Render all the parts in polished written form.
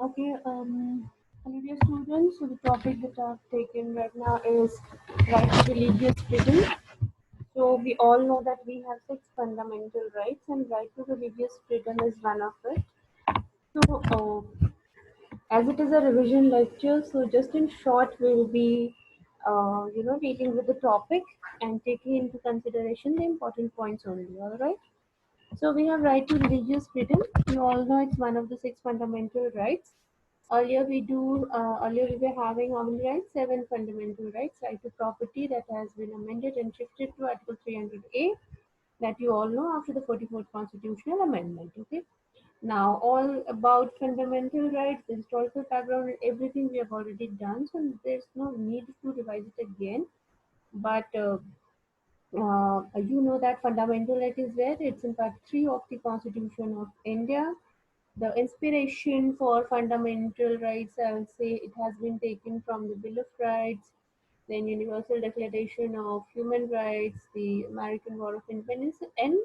Okay, hello dear students. So the topic that I've taken right now is right to religious freedom. So we all know that we have six fundamental rights, and right to religious freedom is one of it. So, as it is a revision lecture, so just in short, we'll be, dealing with the topic and taking into consideration the important points only. All right. So we have right to religious freedom. You all know it's one of the six fundamental rights. Earlier we were having how many rights? Seven fundamental rights. Right to property that has been amended and shifted to Article 300A that you all know after the 44th Constitutional Amendment. Okay. Now all about fundamental rights, the historical background, and everything we have already done. So there's no need to revise it again. But you know that fundamental right is where it's in part 3 of the Constitution of India. The inspiration for fundamental rights, I will say, it has been taken from the Bill of Rights, then Universal Declaration of Human Rights, the American War of Independence, and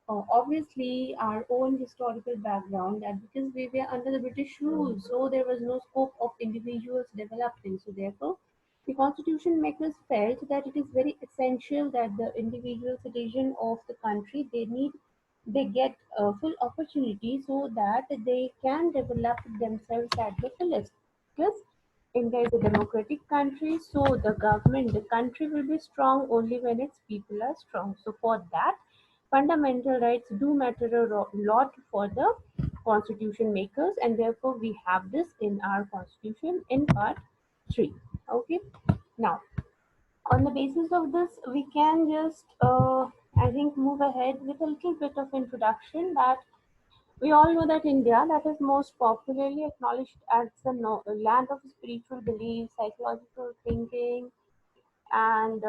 obviously our own historical background, that because we were under the British rule, so there was no scope of individuals developing. So therefore, the constitution makers felt that it is very essential that the individual citizen of the country they get a full opportunity so that they can develop themselves at the fullest. Because India is a democratic country, so the country will be strong only when its people are strong. So for that, fundamental rights do matter a lot for the constitution makers, and therefore we have this in our constitution in part 3. Okay, now on the basis of this, we can just I think move ahead with a little bit of introduction that we all know that India, that is most popularly acknowledged as the land of spiritual beliefs, psychological thinking, and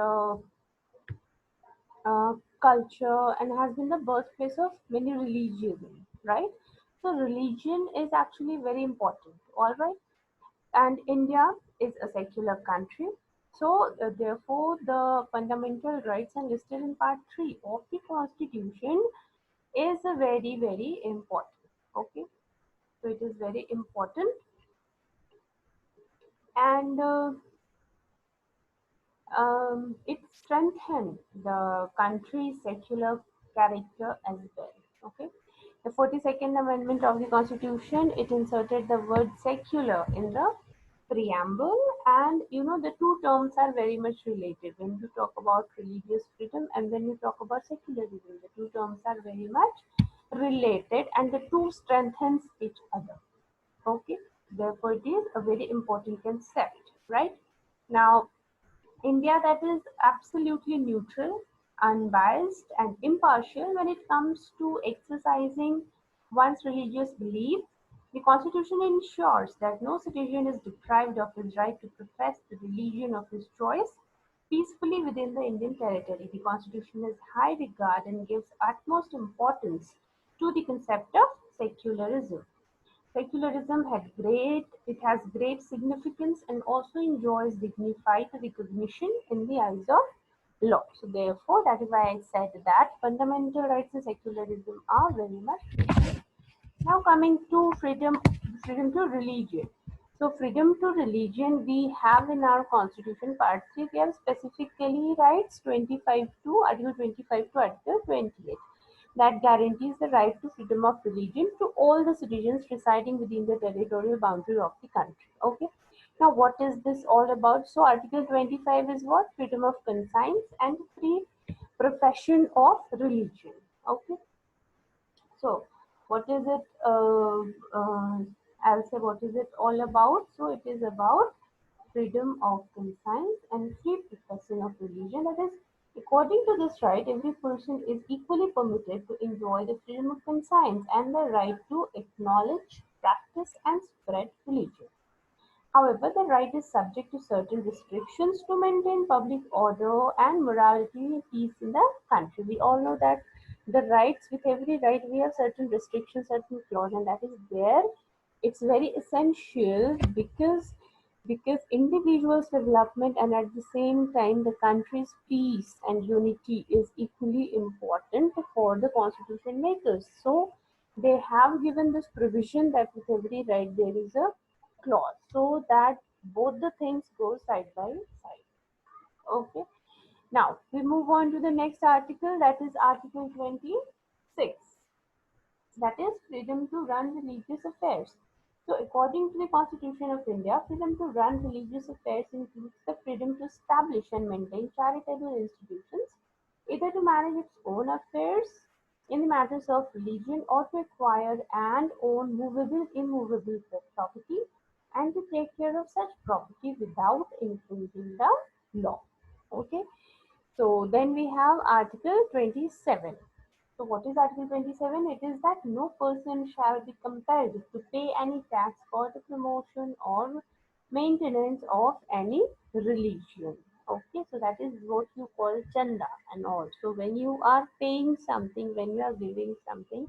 culture, and has been the birthplace of many religions, right? So religion is actually very important, all right? And India is a secular country. So therefore, the fundamental rights are listed in part 3 of the Constitution is a very, very important. Okay, so it is very important, and it strengthened the country's secular character as well. Okay, the 42nd Amendment of the Constitution, it inserted the word secular in the preamble, and you know the two terms are very much related when you talk about religious freedom and when you talk about secularism. The two terms are very much related, and the two strengthens each other. Okay, therefore it is a very important concept, right? Now, India that is absolutely neutral, unbiased, and impartial when it comes to exercising one's religious belief. The Constitution ensures that no citizen is deprived of his right to profess the religion of his choice peacefully within the Indian territory. The Constitution has high regard and gives utmost importance to the concept of secularism. It has great significance and also enjoys dignified recognition in the eyes of law. So therefore, that is why I said that fundamental rights and secularism are very much. Now coming to freedom to religion. So freedom to religion we have in our constitution part 3. We have specifically rights 25 to Article 25 to Article 28 that guarantees the right to freedom of religion to all the citizens residing within the territorial boundary of the country. Okay. Now what is this all about? So Article 25 is what? Freedom of conscience and free profession of religion. Okay. So, what is it? I'll say what is it all about. So, it is about freedom of conscience and free profession of religion. That is, according to this right, every person is equally permitted to enjoy the freedom of conscience and the right to acknowledge, practice, and spread religion. However, the right is subject to certain restrictions to maintain public order and morality and peace in the country. We all know that the rights, with every right, we have certain restrictions, certain clause, and that is where it's very essential because individuals' development and at the same time the country's peace and unity is equally important for the constitution makers. So they have given this provision that with every right there is a clause, so that both the things go side by side. Okay. Now we move on to the next article, that is Article 26, that is freedom to run religious affairs. So, according to the Constitution of India, freedom to run religious affairs includes the freedom to establish and maintain charitable institutions, either to manage its own affairs in the matters of religion or to acquire and own movable, immovable property and to take care of such property without infringing the law. Okay. So then we have Article 27. So what is Article 27? It is that no person shall be compelled to pay any tax for the promotion or maintenance of any religion. Okay, so that is what you call chanda and all. So when you are paying something, when you are giving something,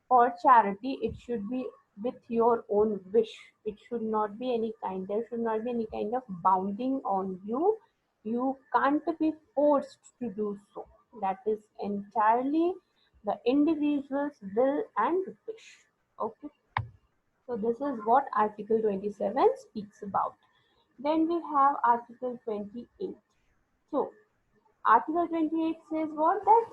for charity, it should be with your own wish. It should not be any kind, there should not be any kind of bounding on you. You can't be forced to do so. That is entirely the individual's will and wish. Okay, so this is what Article 27 speaks about. Then we have Article 28. So, Article 28 says what? That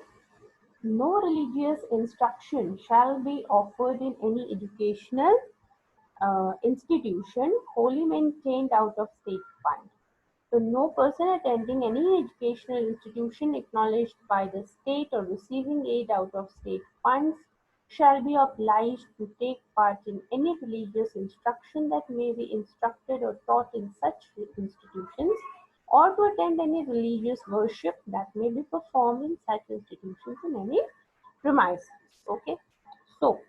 no religious instruction shall be offered in any educational institution wholly maintained out of state fund. So no person attending any educational institution acknowledged by the state or receiving aid out of state funds shall be obliged to take part in any religious instruction that may be instructed or taught in such institutions, or to attend any religious worship that may be performed in such institutions in any premises. Okay, so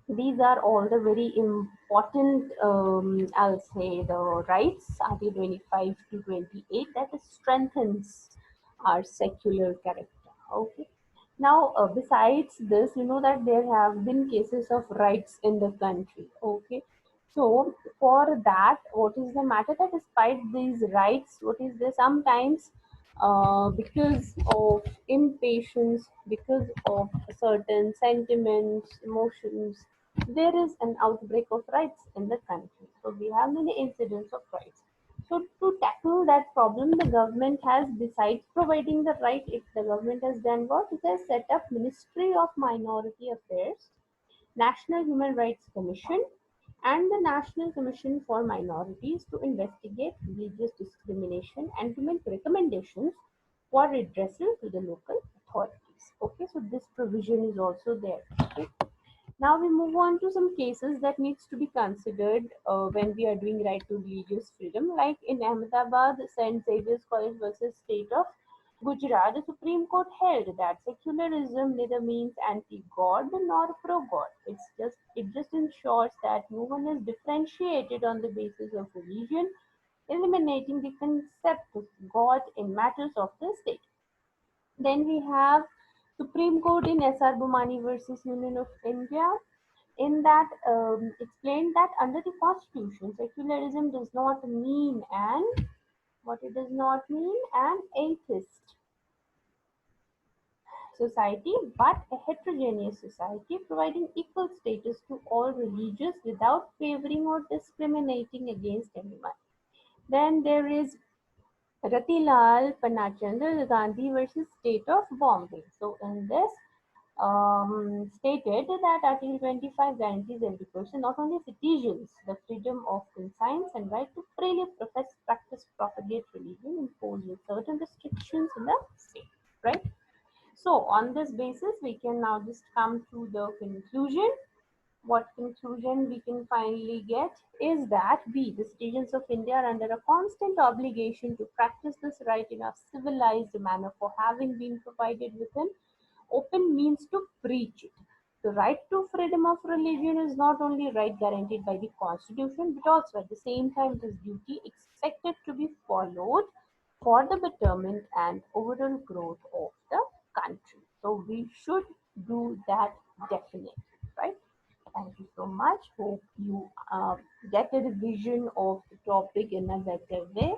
these are all the very important, I'll say, the rights, Article 25 to 28, that strengthens our secular character. Okay. Now, besides this, you know that there have been cases of rights in the country. Okay. So, for that, what is the matter? That despite these rights, what is there sometimes, because of impatience, because of certain sentiments, emotions, there is an outbreak of riots in the country. So we have many incidents of riots. So to tackle that problem, the government has, besides providing the right, if the government has done what? It has set up Ministry of Minority Affairs, National Human Rights Commission, and the National Commission for Minorities to investigate religious discrimination and to make recommendations for redressal to the local authorities. Okay, so this provision is also there. Okay. Now we move on to some cases that needs to be considered when we are doing right to religious freedom. Like in Ahmedabad, St. Xavier's College versus State of Gujarat, the Supreme Court held that secularism neither means anti-God nor pro-God. It just ensures that no one is differentiated on the basis of religion, eliminating the concept of God in matters of the state. Then we have Supreme Court in S.R. Bomani versus Union of India. In that, explained that under the Constitution, secularism does not mean an atheist society, but a heterogeneous society providing equal status to all religions without favoring or discriminating against anyone. Then there is Ratilal Panachandra Gandhi versus State of Bombay. So in this, stated that Article 25 guarantees every person, not only citizens, the freedom of conscience and right to freely profess, practice, propagate religion, imposed with certain restrictions in the state. Right? So, on this basis, we can now just come to the conclusion. What conclusion we can finally get is that we, the citizens of India, are under a constant obligation to practice this right in a civilized manner for having been provided with an open means to preach it. The right to freedom of religion is not only a right guaranteed by the Constitution, but also at the same time it is duty expected to be followed for the betterment and overall growth of the country. So we should do that definitely, right? Thank you so much. Hope you get a revision of the topic in a better way.